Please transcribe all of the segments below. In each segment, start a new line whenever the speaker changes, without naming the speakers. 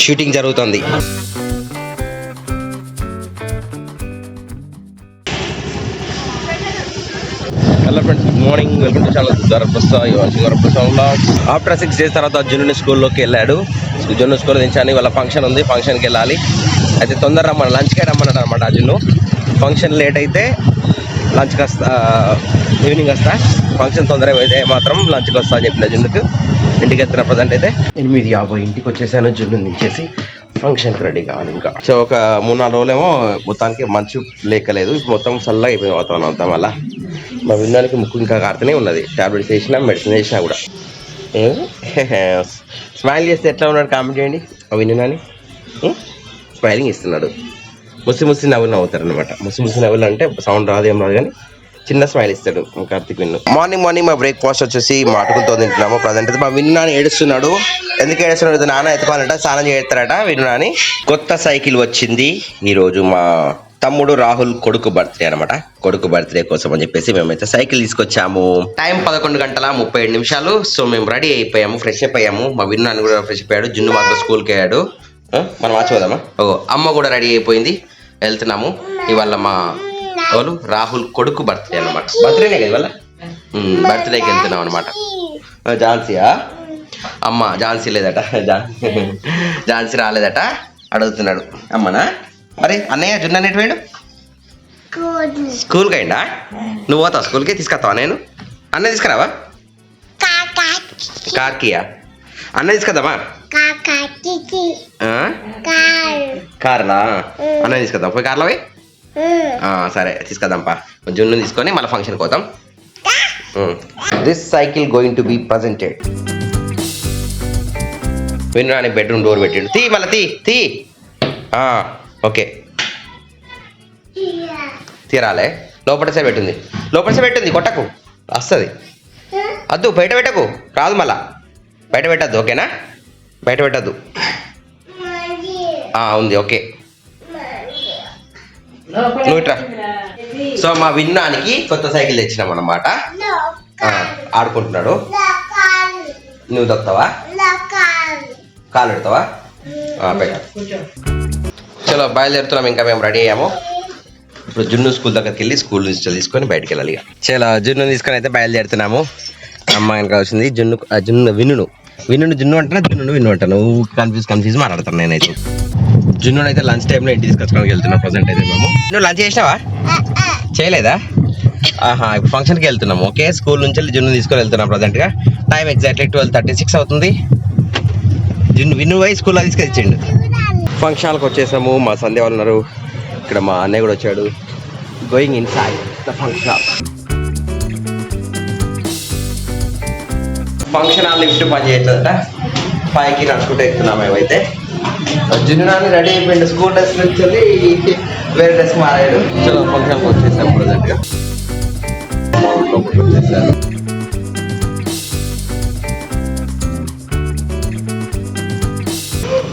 Shooting జరుగుతుంది. Hello friends, good morning. Welcome to channel after 6 days తర్వాత జున్ను స్కూల్లోకి వెళ్ళాడు. జున్ను స్కూల్ దించాను. వాళ్ళ ఫంక్షన్ ఉంది, ఫంక్షన్కి వెళ్ళాలి. అయితే తొందర రమ్మని, లంచ్కే రమ్మన్నాడు అనమాట. ఆ జున్ను ఫంక్షన్ లేట్ అయితే లంచ్కి వస్తా, ఈవినింగ్ వస్తా. ఫంక్షన్ తొందరగా అయితే మాత్రం లంచ్కి వస్తా అని చెప్పిన జున్నుకు. ఇంటికి వెళ్తున్న ప్రజెంట్ అయితే 8:50 ఇంటికి వచ్చేసాను. జున్ను దించేసి ఫంక్షన్కి రెడీ కావాలి. ఇంకా సో ఒక 3-4 రోజులేమో మొత్తానికి మంచు లేకలేదు. మొత్తం చల్లగా అయిపోయింది వాతావరణం అంతా. మళ్ళీ మా విన్నానికి ముక్కు ఇంకా కారుతూనే ఉన్నది. టాబ్లెట్స్ వేసినా, మెడిసిన్ వేసినా కూడా. స్మైల్ చేస్తే ఎట్లా ఉన్నాడు కామెంట్ చేయండి. మా విన్నాని స్మైలింగ్ ఇస్తున్నాడు. ముసి నవ్వులు నవ్వుతారు అనమాట. ముసి నవ్వులు అంటే సౌండ్ రాదు, ఏం రాదు, కానీ చిన్న స్మైల్ ఇస్తాడు కార్తీక్ విన్ను. మార్నింగ్ మా బ్రేక్ఫాస్ట్ వచ్చేసి మా అటుకులతో తింటున్నాము. ప్రజెంట్ అయితే మా విన్నాని ఏడుస్తున్నాడు. ఎందుకు ఏడుస్తున్నాడు? నాన్న ఎత్తుకోవాలంట, స్నానం చేస్తారట విన్నాని. కొత్త సైకిల్ వచ్చింది ఈరోజు. మా తమ్ముడు రాహుల్ కొడుకు బర్త్డే అనమాట. కొడుకు బర్త్డే కోసం అని చెప్పేసి మేమైతే సైకిల్ తీసుకొచ్చాము. టైం 11:37. సో మేము రెడీ అయిపోయాము, ఫ్రెష్ అప్ అయ్యాము. మా విన్నాని కూడా ఫ్రెష్ అయ్యాడు. జున్ను మాత్రం స్కూల్కి అయ్యాడు. మనం మార్చిపోదామా? అమ్మ కూడా రెడీ అయిపోయింది. వెళ్తున్నాము. ఇవాళ మా వాళ్ళు రాహుల్ కొడుకు బర్త్డే అనమాట. బర్త్డేనే కదా ఇవాళ. బర్త్డేకి వెళ్తున్నాం అనమాట. ఝాన్సీయా? అమ్మ ఝాన్సీ లేదట, ఝాన్సీ రాలేదట, అడుగుతున్నాడు అమ్మనా. మరి అన్నయ్య జున్ను అనేటి వేడు స్కూల్కి అయిందా? నువ్వు పోతావు స్కూల్కి? తీసుకొస్తావా? నేను అన్నయ్య తీసుకురావా? కార్కియా? అన్నయ్య తీసుకొద్దామా? కార్లా? అన్నయ్య తీసుకొద్దాం. పోయి కార్లో పోయి. సరే తీసుకొద్దాంపా. జున్ను తీసుకొని మళ్ళీ ఫంక్షన్కి పోతాం. This cycle going to be presented. విన్నాని బెడ్రూమ్ డోర్ పెట్టిండు. తీ మళ్ళీ తీ. ఓకే తీరాలే. లోపల సే పెట్టింది. కొట్టకు, వస్తుంది. అద్దు, బయట పెట్టకు, రాదు. మళ్ళా బయట పెట్టద్దు. ఓకేనా? బయట పెట్టద్దు. ఉంది. ఓకే, నువ్వు ఇట్రా. సో మా విన్నానికి కొత్త సైకిల్ తెచ్చినాం అన్నమాట. ఆడుకుంటున్నాడు. నువ్వు దొక్కుతావా? కాలు పెడతావా? పెట్ట. చలో బయలుదేరుతున్నాం. ఇంకా మేము రెడీ అయ్యాము. ఇప్పుడు జున్ను స్కూల్ దగ్గరికి వెళ్ళి స్కూల్ నుంచి తీసుకొని బయటకు వెళ్ళాలి. చలో జున్ను తీసుకొని అయితే బయలుదేరుతున్నాము. అమ్మాయిని కావాల్సింది జున్ను విన్ను జున్ను అంటున్నా, జున్ను విన్ను అంటాను. కన్ఫ్యూజ్ మాట్లాడతాను నేనైతే. జున్ను అయితే లంచ్ టైంలో ఇంటికి తీసుకొచ్చుకోవడానికి వెళ్తున్నాం. ప్రజెంట్ అయితే మేము. నువ్వు లంచ్ చేసినావా? చేయలేదా? ఇప్పుడు ఫంక్షన్కి వెళ్తున్నాము. ఓకే, స్కూల్ నుంచి వెళ్ళి జున్ను తీసుకొని వెళ్తున్నాం. ప్రజెంట్గా టైం ఎగ్జాక్ట్లీ 12:36 అవుతుంది. జున్ను విన్ను పోయి స్కూల్లో తీసుకొచ్చిండు. ఫంక్షన్ హాల్కి వచ్చేసాము. మా సంధ్య వాళ్ళు ఉన్నారు ఇక్కడ. మా అన్నయ్య కూడా వచ్చాడు. Going in side the function hall. Function hall lift పని చేయట్లేదట. పైకి నడుచుకుంటూ ఎక్కుతున్నాం మేమైతే. జున్ను రెడీ అయిపోయింది. స్కూల్ డ్రెస్ నుంచి వేరే డ్రెస్ మారాడు. చలో ఫంక్షన్ హాల్కి వచ్చేసాము. ప్రజెంట్గా వచ్చేసాను.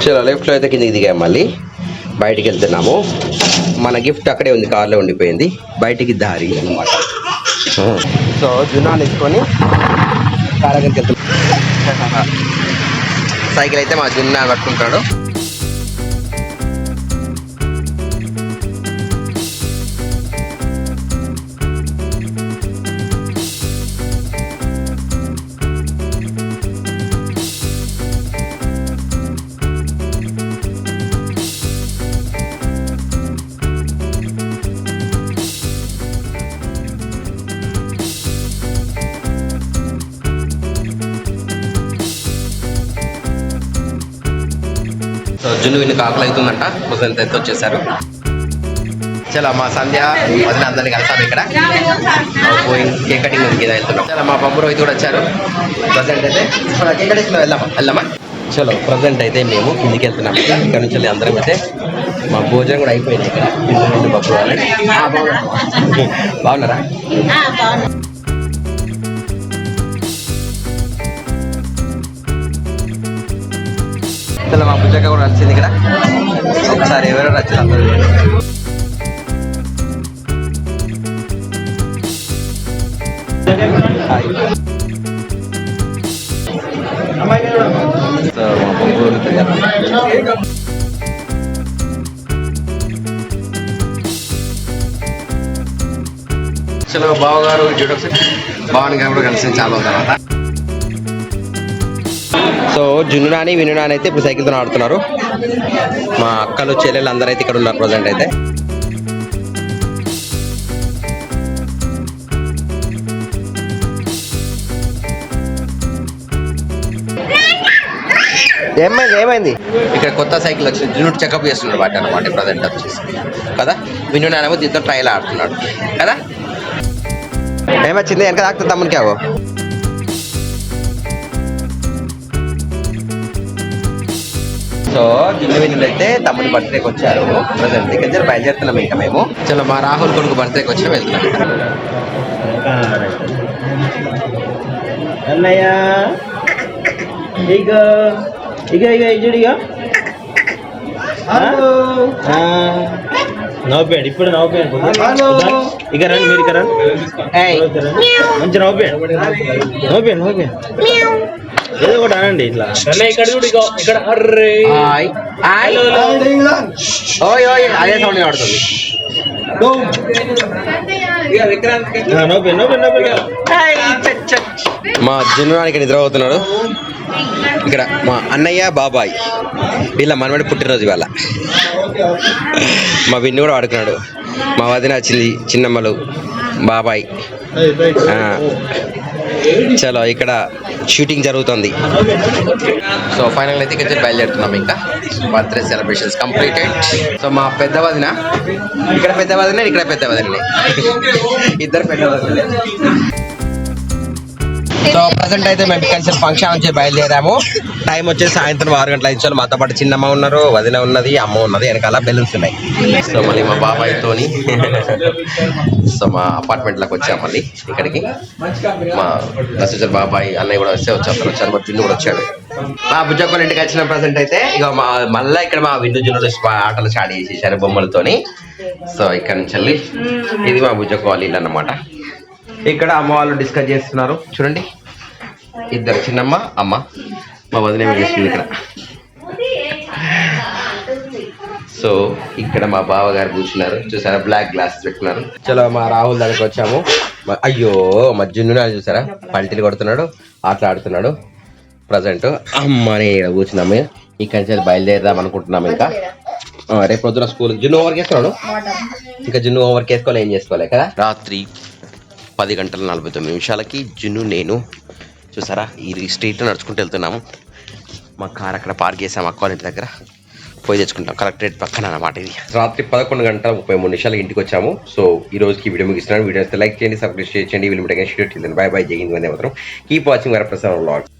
చలో లెఫ్ట్లో అయితే కిందికి దిగాము. మళ్ళీ బయటికి వెళ్తున్నాము. మన గిఫ్ట్ అక్కడే ఉంది, కార్లో ఉండిపోయింది. బయటికి దారి అనమాట. సో జున్ను తీసుకొని కార్ దగ్గరికి వెళ్తున్నాం. సైకిల్ అయితే మా జున్ను పట్టుకుంటాడు. సో జున్ను విన్ను కాకులు అవుతుందంట. ప్రజెంట్ అయితే వచ్చేసారు. చలో మా సంధ్య వదిన అందరినీ కలిసాము ఇక్కడ. కేక్ కటింగ్ ఉంది కదా, వెళ్తున్నాం. చలో మా పప్పు రోహిత్ కూడా వచ్చారు. ప్రజెంట్ అయితే కేక్ కటింగ్ వెళ్దామా? చలో ప్రజెంట్ అయితే మేము కిందికి వెళ్తున్నాం. ఇక్కడ నుంచి అందరం అయితే మా భోజనం కూడా అయిపోయింది ఇక్కడ. పప్పు బాగున్నారా? చలో మా బుజ్జక్క కూడా వచ్చింది ఇక్కడ. ఒకసారి ఎవరెవరు వచ్చింది అందరూ. సో మా బొంగురు చలో బావగారు బావని గారు కూడా కలిసి చాలా తర్వాత. సో జున్ను నాని విను నాని అయితే ఇప్పుడు సైకిల్తో ఆడుతున్నారు. మా అక్కలు చెల్లెళ్ళు అందరూ అయితే ఇక్కడ ఉన్నారు ప్రజెంట్ అయితే. ఏమైంది ఇక్కడ కొత్త సైకిల్ వచ్చింది, జున్ను చెకప్ చేస్తున్నాడు వాటి అన్నమాట ప్రజెంట్ వచ్చేసి కదా. విను నానేమో దీంతో ట్రైల్ ఆడుతున్నాడు కదా. ఏమొచ్చింది వెనక తాకుతుంది తమ్మునికేవో. సో జున్ను విన్నులు అయితే తమ్ముని బర్త్డేకి వచ్చారు. ప్రజెంట్ దగ్గర బయలుదేరుతున్నాం ఇంకా మేము. చలో మా రాహుల్ కొడుకు బర్త్డేకి వచ్చి వెళ్తున్నాం.
అన్నయ్య ఇక ఇక ఇక ఇజుడిగా నవ్వుపోయండి, ఇప్పుడు నవ్వుపోయండి. ఇక రండి, మీరు ఇక రండి, మంచి నవ్వుపోయండి, నవ్వుపోయండి, నవ్వుపోయండి. ఏదో ఒకటి అనండి ఇట్లా. ఇక్కడ ఇక్కడ
అదే సౌండ్ ఆడుతుంది. మా జున్నునానికి నిద్ర అవుతున్నాడు. ఇక్కడ మా అన్నయ్య బాబాయ్ వీళ్ళ మనవడి పుట్టినరోజు ఇవాళ. మా విన్ను కూడా ఆడుకున్నాడు. మా వదిన వచ్చింది, చిన్నమ్మలు, బాబాయ్. చలో ఇక్కడ షూటింగ్ జరుగుతుంది. సో ఫైనల్ అయితే ఇక్కడ బయలుదేరుతున్నాం. ఇంకా బర్త్డే సెలబ్రేషన్స్ కంప్లీటెడ్. సో మా పెద్ద వదిన ఇక్కడ పెద్ద వదిన, ఇక్కడ పెద్ద వదిన, ఇద్దరు పెద్ద వదిన. సో ప్రజెంట్ అయితే మేము ఇక్కడ ఫంక్షన్ నుంచి బయలుదేరాము. టైం వచ్చేసి సాయంత్రం 6 గంటల 5 నిమిషాలు. మాతో పాటు చిన్నమ్మ ఉన్నారు, వదిన ఉన్నది, అమ్మ ఉన్నది, వెనకాల బెలూన్స్ ఉన్నాయి. సో మళ్ళీ మా బాబాయ్తోని సో మా అపార్ట్మెంట్లోకి వచ్చాము. మళ్ళీ ఇక్కడికి మా నసూచర్ బాబాయ్ అన్నయ్య కూడా వచ్చారు. మా జున్ను కూడా వచ్చాడు. మా బుజ్జక్కల ఇంటికి వచ్చిన ప్రజెంట్ అయితే ఇక మళ్ళీ ఇక్కడ మా విందు జున్నుడు ఆటలు స్టార్ట్ చేసేసారు బొమ్మలతోని. సో ఇక్కడ నుంచి వెళ్ళి ఇది మా బుజ్జక్క వాళ్ళ ఇల్లు అన్నమాట. ఇక్కడ అమ్మ వాళ్ళు డిస్కస్ చేస్తున్నారు. చూడండి, ఇద్దరు, చిన్నమ్మ, అమ్మ. మా వదిన ఏమి చేస్తుంది ఇక్కడ. సో ఇక్కడ మా బావగారు కూర్చున్నారు, చూసారా, బ్లాక్ గ్లాసెస్ పెట్టుకున్నారు. చలో మా రాహుల్ దగ్గరకు వచ్చాము. అయ్యో మా జున్ను చూసారా, పల్టీలు కొడుతున్నాడు, ఆటలాడుతున్నాడు ప్రజెంట్. అమ్మని ఇక్కడ కూర్చున్నాము. ఇక్కడ నుంచి బయలుదేరదాం అనుకుంటున్నాము. ఇంకా రేపు పొద్దున స్కూల్. జున్ను హోంవర్క్ వేస్తున్నాడు. ఇంకా జున్ను హోంవర్క్ వేసుకోవాలి, ఏం చేసుకోవాలి కదా. రాత్రి 10:49 జున్ను నేను చూసారా ఈ స్ట్రీట్లో నడుచుకుంటూ వెళ్తున్నాము. మా కార్ అక్కడ పార్క్ చేసాము అక్క ఇంటి దగ్గర. పోయి తెచ్చుకుంటాం, కలెక్టరేట్ పక్కన అన్నమాట. ఇది రాత్రి 11:33 ఇంటికి వచ్చాము. సో ఈ రోజుకి వీడియో ముగిస్తున్నాను. వీడియో లైక్ చేయండి, సబ్స్క్రైబ్ చేయండి. వీళ్ళు షూట్ చేయండి. బై బై, జై Hind, Vande Mataram. Keep watching Varaprasad vlogs.